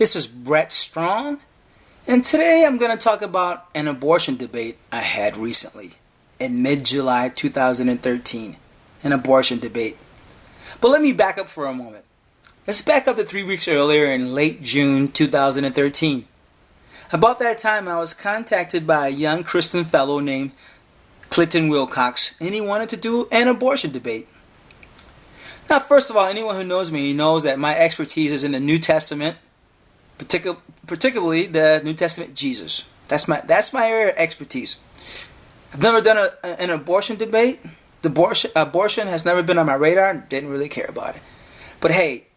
This is Brett Strong, and today I'm going to talk about an abortion debate I had recently in mid-July 2013. An abortion debate. But let me back up for a moment. Let's back up to 3 weeks earlier in late June 2013. About that time, I was contacted by a young Christian fellow named Clinton Wilcox, and he wanted to do an abortion debate. Now, first of all, anyone who knows me knows that my expertise is in the New Testament, particularly the New Testament Jesus. That's my area of expertise. I've never done an abortion debate. Abortion has never been on my radar. Didn't really care about it. But hey,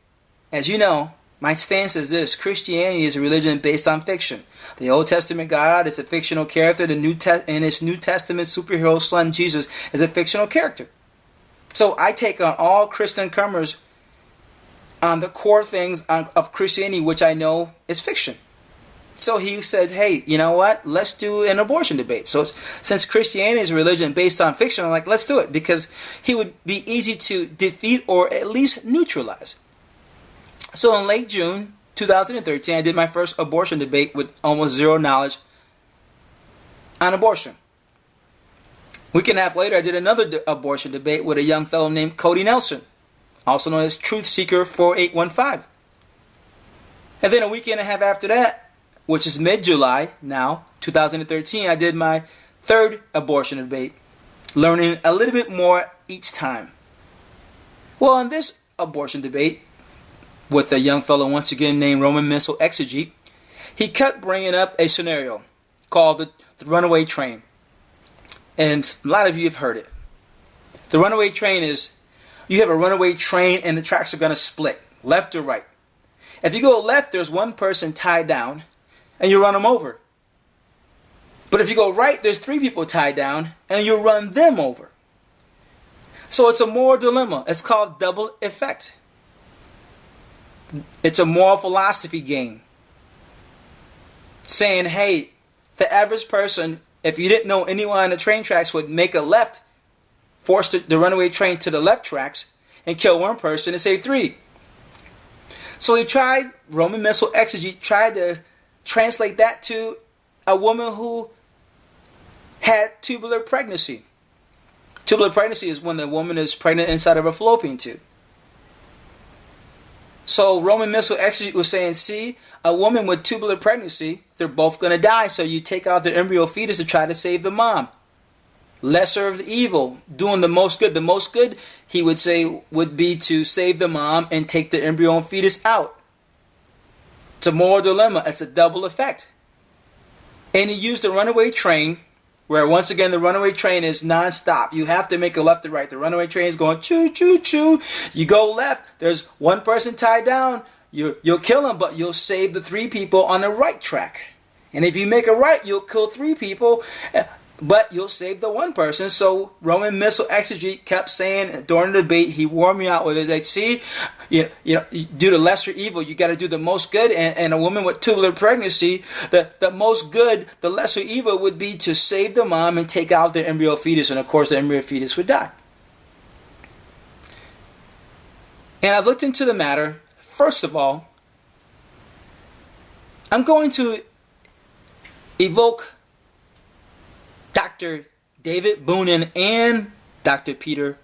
as you know, my stance is this: Christianity is a religion based on fiction. The Old Testament God is a fictional character. And his New Testament superhero son Jesus is a fictional character. So I take on all Christian comers on the core things of Christianity, which I know is fiction. So he said, hey, you know what? Let's do an abortion debate. So since Christianity is a religion based on fiction, I'm like, let's do it, because he would be easy to defeat or at least neutralize. So in late June 2013, I did my first abortion debate with almost zero knowledge on abortion. A week and a half later, I did another abortion debate with a young fellow named Cody Nelson, also known as Truth Seeker 4815. And then a week and a half after that, which is mid-July now, 2013, I did my third abortion debate, learning a little bit more each time. Well, in this abortion debate, with a young fellow once again named Roman Missile Exegete, he kept bringing up a scenario called the runaway train. And a lot of you have heard it. The runaway train is, you have a runaway train and the tracks are going to split, left or right. If you go left, there's one person tied down and you run them over. But if you go right, there's three people tied down and you run them over. So it's a moral dilemma. It's called double effect. It's a moral philosophy game. Saying, hey, the average person, if you didn't know anyone on the train tracks, would make a left, force the runaway train to the left tracks, and kill one person and save three. So he tried, Roman Missile Exegete tried to translate that to a woman who had tubular pregnancy. Tubular pregnancy is when the woman is pregnant inside of a fallopian tube. So Roman Missile Exegete was saying, see, a woman with tubular pregnancy, they're both going to die, so you take out the embryo fetus to try to save the mom. Lesser of the evil, doing the most good. The most good, he would say, would be to save the mom and take the embryo and fetus out. It's a moral dilemma. It's a double effect. And he used the runaway train, where once again the runaway train is non-stop. You have to make a left or right. The runaway train is going choo choo choo. You go left, there's one person tied down. You'll kill him, but you'll save the three people on the right track. And if you make a right, you'll kill three people, but you'll save the one person. So Roman Missile Exegete kept saying during the debate, he wore me out with it. Like, see, you do the lesser evil, you got to do the most good. And a woman with tubular pregnancy, the most good, the lesser evil would be to save the mom and take out the embryo fetus. And of course, the embryo fetus would die. And I've looked into the matter. First of all, I'm going to evoke Dr. David Boonin and Dr. Peter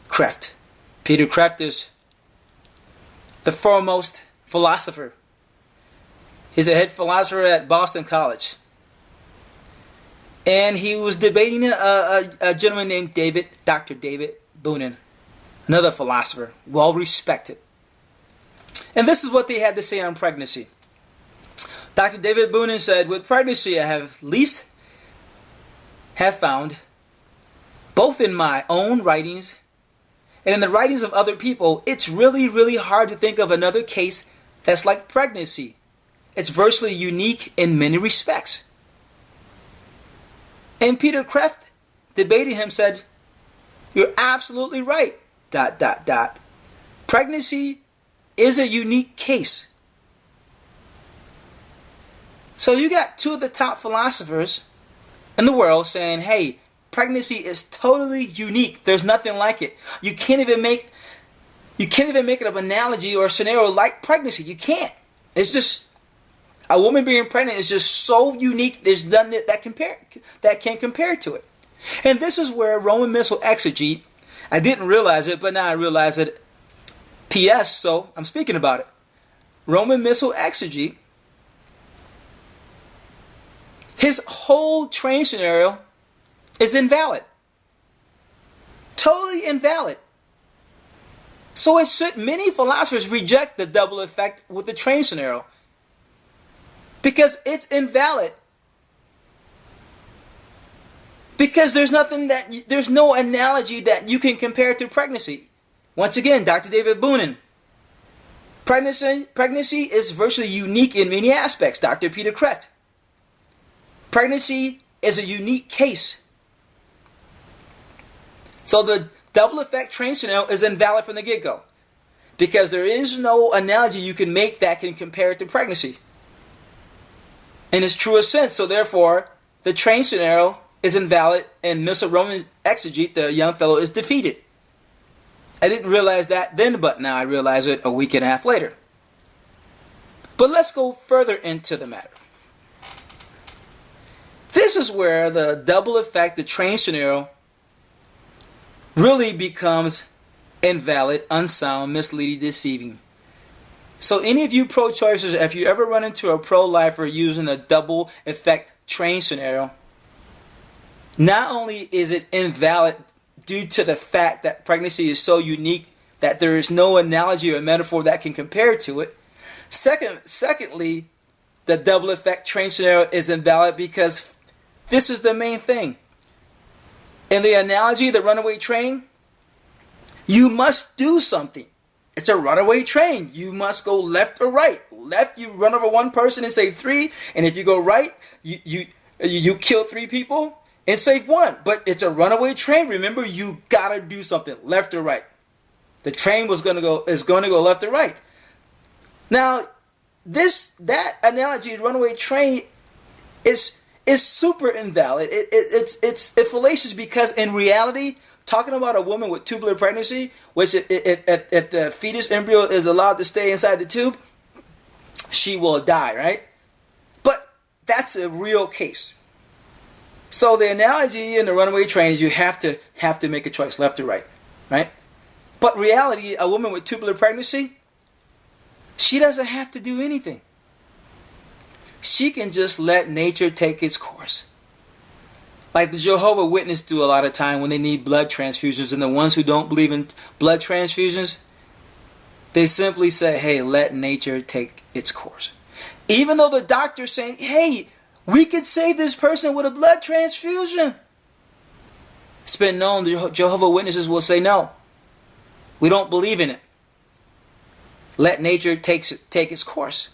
Kreeft. Peter Kreeft is the foremost philosopher. He's a head philosopher at Boston College. And he was debating a gentleman named Dr. David Boonin, another philosopher, well respected. And this is what they had to say on pregnancy. Dr. David Boonin said, with pregnancy, I have found, both in my own writings and in the writings of other people, it's really, really hard to think of another case that's like pregnancy. It's virtually unique in many respects. And Peter Kreeft, debating him, said, you're absolutely right, ... Pregnancy is a unique case. So you got two of the top philosophers in the world saying, hey, pregnancy is totally unique. There's nothing like it. You can't even make it an analogy or a scenario like pregnancy. You can't. It's just A woman being pregnant is just so unique. There's none that can compare to it. And this is where Roman missile exegete, I didn't realize it, but now I realize it. P.S. So I'm speaking about it. Roman missile exegete, his whole train scenario is invalid. Totally invalid. So it should many philosophers reject the double effect with the train scenario because it's invalid. Because there's no analogy that you can compare to pregnancy. Once again, Dr. David Boonin. Pregnancy is virtually unique in many aspects. Dr. Peter Kreeft. Pregnancy is a unique case. So the double effect train scenario is invalid from the get-go. Because there is no analogy you can make that can compare it to pregnancy. In its truest sense. So therefore, the train scenario is invalid and Mr. Roman exegete, the young fellow, is defeated. I didn't realize that then, but now I realize it a week and a half later. But let's go further into the matter. This is where the double effect, the train scenario, really becomes invalid, unsound, misleading, deceiving. So any of you pro-choicers, if you ever run into a pro-lifer using a double effect train scenario, not only is it invalid due to the fact that pregnancy is so unique that there is no analogy or metaphor that can compare to it. Secondly, the double effect train scenario is invalid because this is the main thing. In the analogy, the runaway train, you must do something. It's a runaway train. You must go left or right. Left, you run over one person and save 3. And if you go right, you kill 3 people and save 1. But it's a runaway train. Remember, you gotta do something, left or right. The train is gonna go left or right. Now, that analogy, runaway train, is super invalid. It's fallacious because in reality, talking about a woman with tubular pregnancy, which if the fetus embryo is allowed to stay inside the tube, she will die, right? But that's a real case. So the analogy in the runaway train is you have to make a choice, left or right, right? But reality, a woman with tubular pregnancy, she doesn't have to do anything. She can just let nature take its course. Like the Jehovah's Witnesses do a lot of time when they need blood transfusions, and the ones who don't believe in blood transfusions, they simply say, hey, let nature take its course. Even though the doctor's saying, hey, we could save this person with a blood transfusion. It's been known the Jehovah's Witnesses will say no. We don't believe in it. Let nature take its course.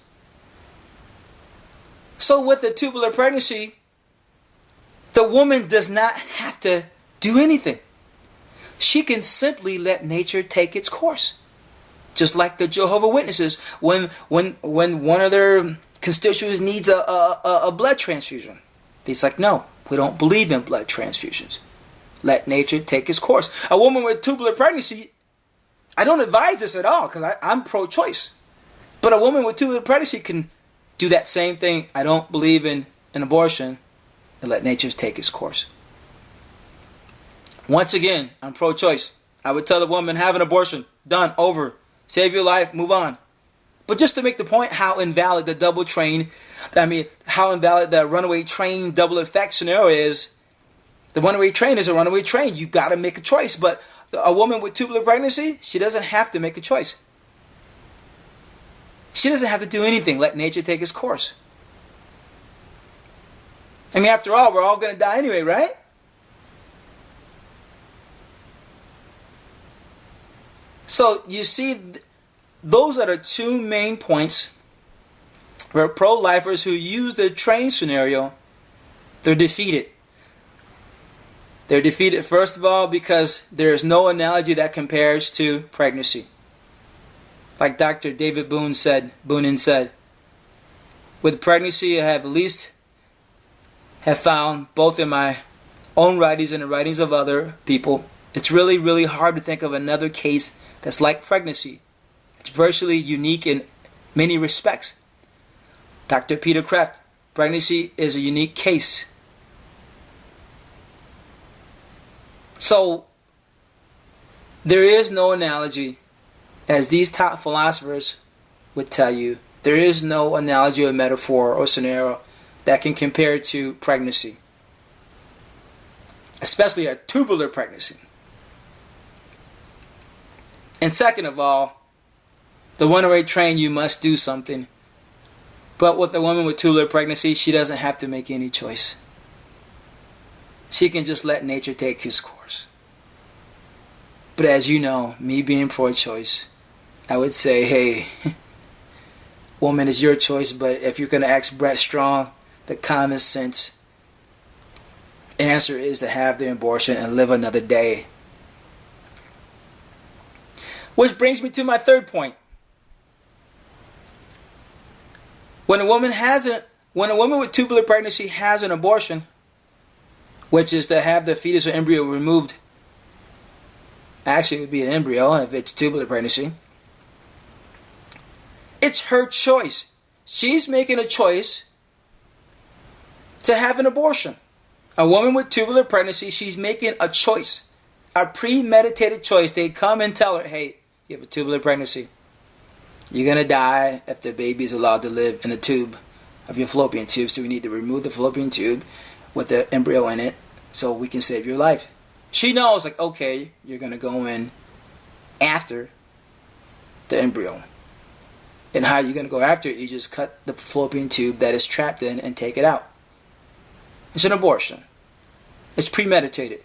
So with the tubular pregnancy, the woman does not have to do anything. She can simply let nature take its course. Just like the Jehovah's Witnesses, when one of their constituents needs a blood transfusion, he's like, no, we don't believe in blood transfusions. Let nature take its course. A woman with tubular pregnancy, I don't advise this at all because I'm pro-choice. But a woman with tubular pregnancy can do that same thing. I don't believe in an abortion, and let nature take its course. Once again, I'm pro-choice. I would tell the woman, have an abortion. Done. Over. Save your life. Move on. But just to make the point how invalid how invalid the runaway train double effect scenario is, the runaway train is a runaway train. You got to make a choice. But a woman with tubular pregnancy, she doesn't have to make a choice. She doesn't have to do anything. Let nature take its course. I mean, after all, we're all going to die anyway, right? So, you see, those are the two main points where pro-lifers who use the train scenario, they're defeated. They're defeated, first of all, because there is no analogy that compares to pregnancy. Like Dr. David Boonin said, with pregnancy, I have found, both in my own writings and the writings of other people, it's really, really hard to think of another case that's like pregnancy. It's virtually unique in many respects. Dr. Peter Kraft, pregnancy is a unique case. So, there is no analogy, as these top philosophers would tell you, there is no analogy or metaphor or scenario that can compare to pregnancy. Especially a tubular pregnancy. And second of all, the one rate train, you must do something. But with a woman with tubular pregnancy, she doesn't have to make any choice. She can just let nature take its course. But as you know, me being pro-choice, I would say, hey, woman, it's your choice, but if you're going to ask Brett Strong, the common sense answer is to have the abortion and live another day. Which brings me to my third point. When a woman with tubular pregnancy has an abortion, which is to have the fetus or embryo removed, actually it would be an embryo if it's tubular pregnancy, it's her choice. She's making a choice to have an abortion. A woman with tubular pregnancy, she's making a choice, a premeditated choice. They come and tell her, hey, you have a tubular pregnancy. You're going to die if the baby is allowed to live in the tube of your fallopian tube. So we need to remove the fallopian tube with the embryo in it so we can save your life. She knows, like, okay, you're going to go in after the embryo. And how are you going to go after it? You just cut the fallopian tube that is trapped in and take it out. It's an abortion. It's premeditated.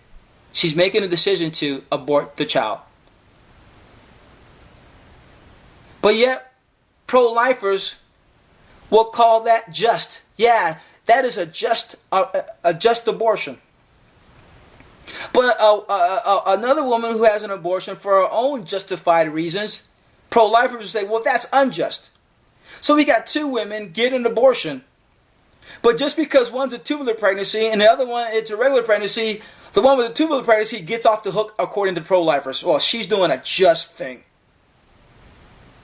She's making a decision to abort the child. But yet, pro-lifers will call that just. Yeah, that is a just abortion. But another woman who has an abortion for her own justified reasons, pro-lifers will say, well, that's unjust. So we got two women get an abortion. But just because one's a tubular pregnancy and the other one it's a regular pregnancy, the one with the tubular pregnancy gets off the hook according to pro-lifers. Well, she's doing a just thing.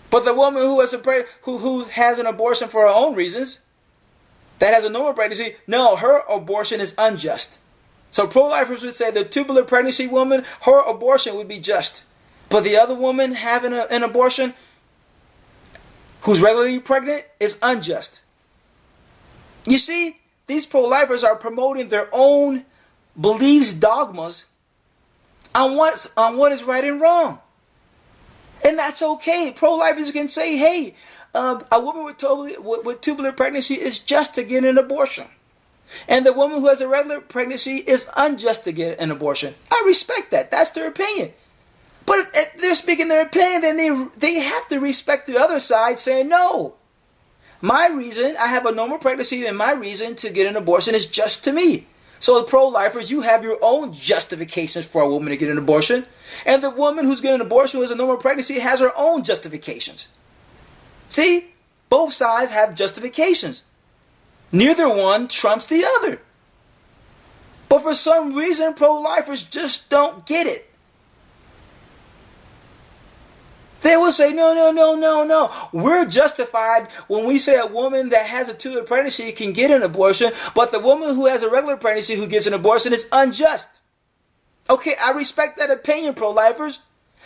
But the woman who has an abortion for her own reasons, that has a normal pregnancy, no, her abortion is unjust. So pro-lifers would say the tubular pregnancy woman, her abortion would be just. But the other woman having an abortion, who's regularly pregnant, is unjust. You see, these pro-lifers are promoting their own beliefs, dogmas, on what is right and wrong. And that's okay. Pro-lifers can say, hey, a woman with tubular pregnancy is just to get an abortion. And the woman who has a regular pregnancy is unjust to get an abortion. I respect that. That's their opinion. But if they're speaking their opinion, then they have to respect the other side saying, no, my reason, I have a normal pregnancy and my reason to get an abortion is just to me. So the pro-lifers, you have your own justifications for a woman to get an abortion. And the woman who's getting an abortion who has a normal pregnancy has her own justifications. See, both sides have justifications. Neither one trumps the other. But for some reason, pro-lifers just don't get it. They will say, no. We're justified when we say a woman that has a tubular pregnancy can get an abortion, but the woman who has a regular pregnancy who gets an abortion is unjust. Okay, I respect that opinion, pro-lifers.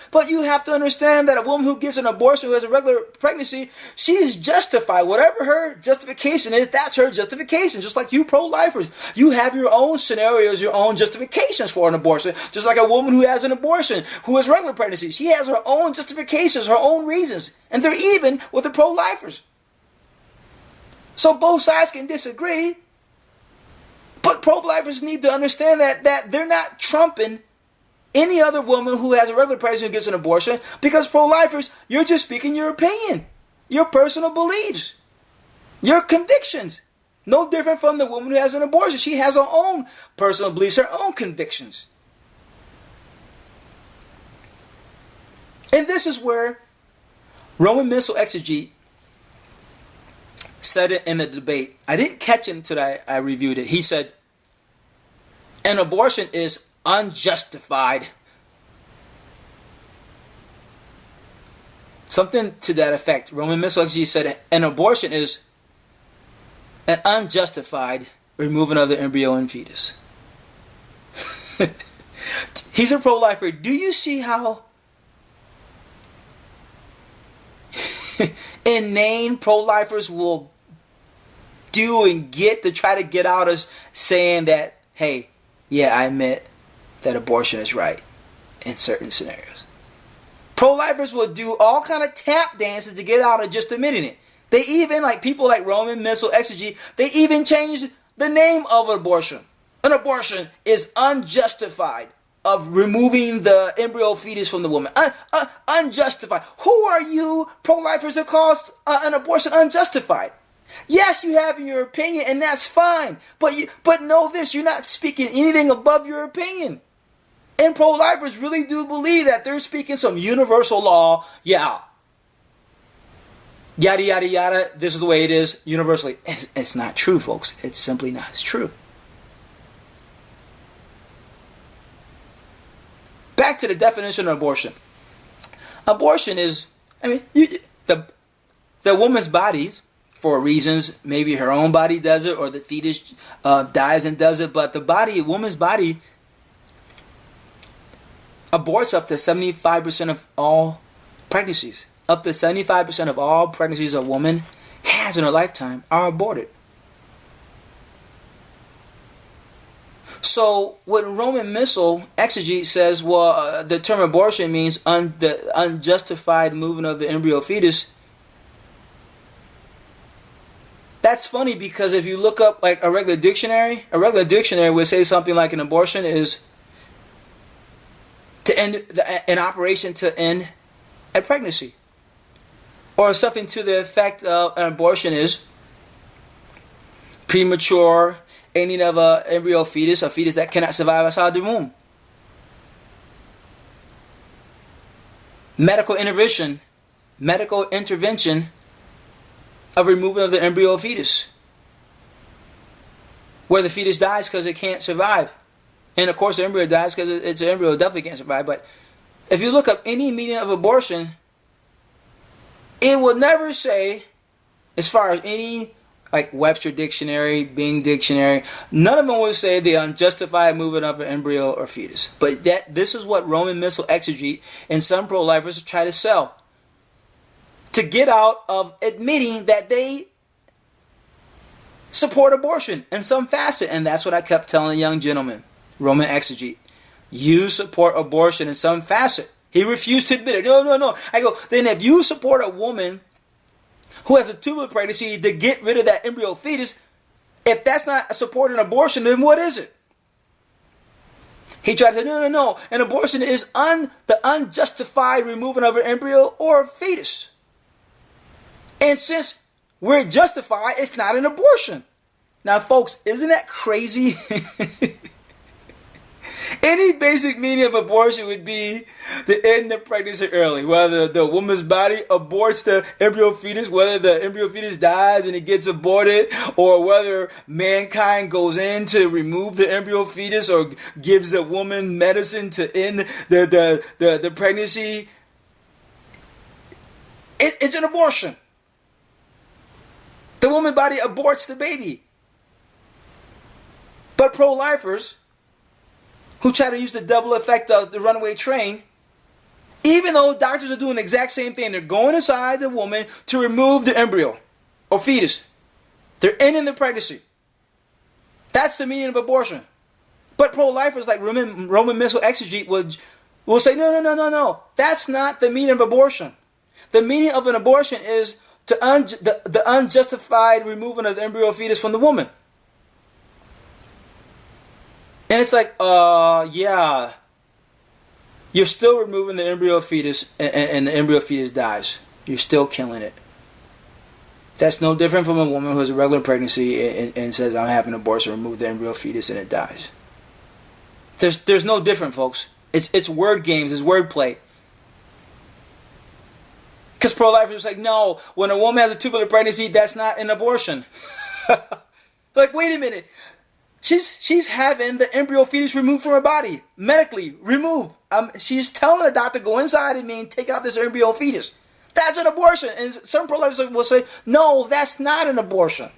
But you have to understand that a woman who gets an abortion who has a regular pregnancy, she's justified. Whatever her justification is, that's her justification. Just like you pro-lifers. You have your own scenarios, your own justifications for an abortion. Just like a woman who has an abortion, who has regular pregnancy. She has her own justifications, her own reasons. And they're even with the pro-lifers. So both sides can disagree. But pro-lifers need to understand that they're not trumping any other woman who has a regular pregnancy who gets an abortion, because pro-lifers, you're just speaking your opinion, your personal beliefs, your convictions. No different from the woman who has an abortion. She has her own personal beliefs, her own convictions. And this is where Roman missile exegete said it in the debate. I didn't catch it until I reviewed it. He said, an abortion is unjustified. Something to that effect. Roman missile exegete said an abortion is an unjustified removing of the embryo and fetus. He's a pro-lifer. Do you see how inane pro-lifers will do and get to try to get out us saying that, hey, yeah, I admit that abortion is right in certain scenarios. Pro-lifers will do all kind of tap dances to get out of just admitting it. They even, like people like Roman Missile Exegete, they even changed the name of abortion. An abortion is unjustified of removing the embryo fetus from the woman. Unjustified. Who are you pro-lifers that call an abortion unjustified? Yes, you have your opinion, and that's fine. But know this, you're not speaking anything above your opinion. And pro-lifers really do believe that they're speaking some universal law. Yeah. Yada, yada, yada. This is the way it is universally. It's not true, folks. It's simply not true. Back to the definition of abortion. Abortion is, the woman's body, for reasons, maybe her own body does it or the fetus dies and does it, but a woman's body aborts up to 75% of all pregnancies. Up to 75% of all pregnancies a woman has in her lifetime are aborted. So when Roman Missile Exegete says, well, the term abortion means the unjustified movement of the embryo fetus, that's funny because if you look up like a regular dictionary would say something like an abortion is to end an operation to end a pregnancy. Or something to the effect of an abortion is premature ending of an embryo fetus, a fetus that cannot survive outside the womb. Medical intervention of removal of the embryo fetus, where the fetus dies because it can't survive. And of course the embryo dies because its embryo definitely can't survive. But if you look up any meaning of abortion, it will never say, as far as any like Webster Dictionary, Bing Dictionary, none of them will say the unjustified movement of an embryo or fetus. But this is what Roman Missile Exegete and some pro-lifers try to sell, to get out of admitting that they support abortion in some facet. And that's what I kept telling the young gentleman, Roman Exegete. You support abortion in some facet. He refused to admit it. No. I go, then if you support a woman who has a tubular pregnancy to get rid of that embryo fetus, if that's not supporting abortion, then what is it? He tried to say, no. An abortion is the unjustified removal of an embryo or fetus. And since we're justified, it's not an abortion. Now, folks, isn't that crazy? Any basic meaning of abortion would be to end the pregnancy early. Whether the woman's body aborts the embryo fetus, whether the embryo fetus dies and it gets aborted, or whether mankind goes in to remove the embryo fetus or gives the woman medicine to end the pregnancy. It's an abortion. The woman's body aborts the baby. But pro-lifers who try to use the double effect of the runaway train, even though doctors are doing the exact same thing, they're going inside the woman to remove the embryo or fetus. They're ending the pregnancy. That's the meaning of abortion. But pro-lifers like Roman Missile Exegete will say, no. That's not the meaning of abortion. The meaning of an abortion is the unjustified removal of the embryo fetus from the woman. And it's like, yeah, you're still removing the embryo fetus and the embryo fetus dies. You're still killing it. That's no different from a woman who has a regular pregnancy and says, I'm having an abortion, remove the embryo fetus, and it dies. There's no different, folks. It's word games, it's wordplay. Because pro-lifers are like, no, when a woman has a tubular pregnancy, that's not an abortion. Like, wait a minute. She's having the embryo fetus removed from her body. Medically removed. She's telling the doctor, go inside of me and take out this embryo fetus. That's an abortion. And some pro-lifers will say, no, that's not an abortion.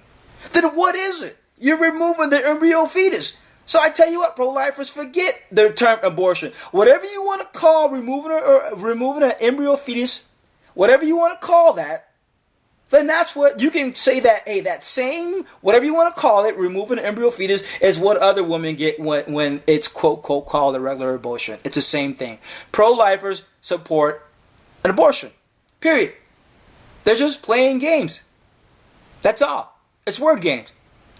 then what is it? You're removing the embryo fetus. So I tell you what, pro-lifers, forget the term abortion. Whatever you want to call removing an embryo fetus, whatever you want to call that, then that's what you can say that, hey, that same, whatever you want to call it, removing an embryo fetus is what other women get when it's quote, quote, called a regular abortion. It's the same thing. Pro-lifers support an abortion. Period. They're just playing games. That's all. It's word games.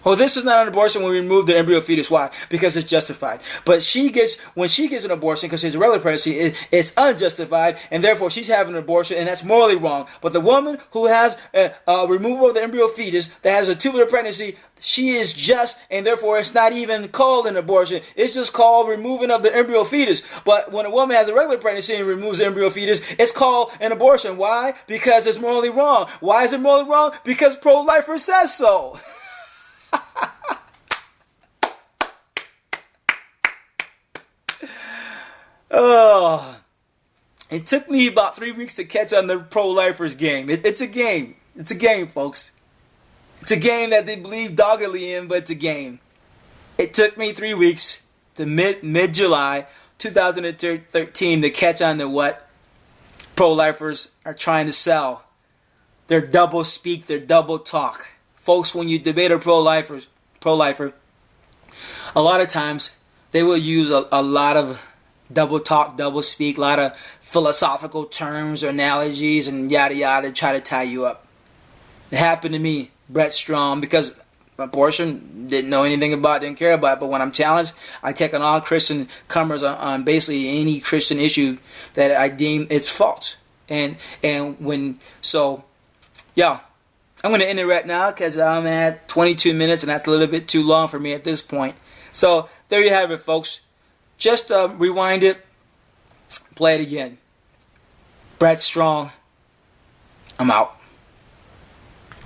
Well, this is not an abortion when we remove the embryo fetus. Why? Because it's justified. But when she gets an abortion because she's a regular pregnancy, it's unjustified, and therefore she's having an abortion, and that's morally wrong. But the woman who has a removal of the embryo fetus that has a tubular pregnancy, she is just, and therefore it's not even called an abortion. It's just called removing of the embryo fetus. But when a woman has a regular pregnancy and removes the embryo fetus, it's called an abortion. Why? Because it's morally wrong. Why is it morally wrong? Because pro-lifer says so. Oh, it took me about 3 weeks to catch on the pro-lifers game. It's a game. It's a game, folks. It's a game that they believe doggedly in, but it's a game. It took me 3 weeks, the mid-July 2013, to catch on to what pro-lifers are trying to sell. Their double speak, their double talk. Folks, when you debate a pro-lifer, a lot of times they will use a lot of double talk, double speak, a lot of philosophical terms or analogies and yada yada to try to tie you up. It happened to me, Brett Strom, because abortion, didn't know anything about, didn't care about it, but when I'm challenged, I take on all Christian comers on basically any Christian issue that I deem it's false. I'm going to end it right now because I'm at 22 minutes and that's a little bit too long for me at this point. So there you have it, folks. Just rewind it, play it again. Brett Strong, I'm out.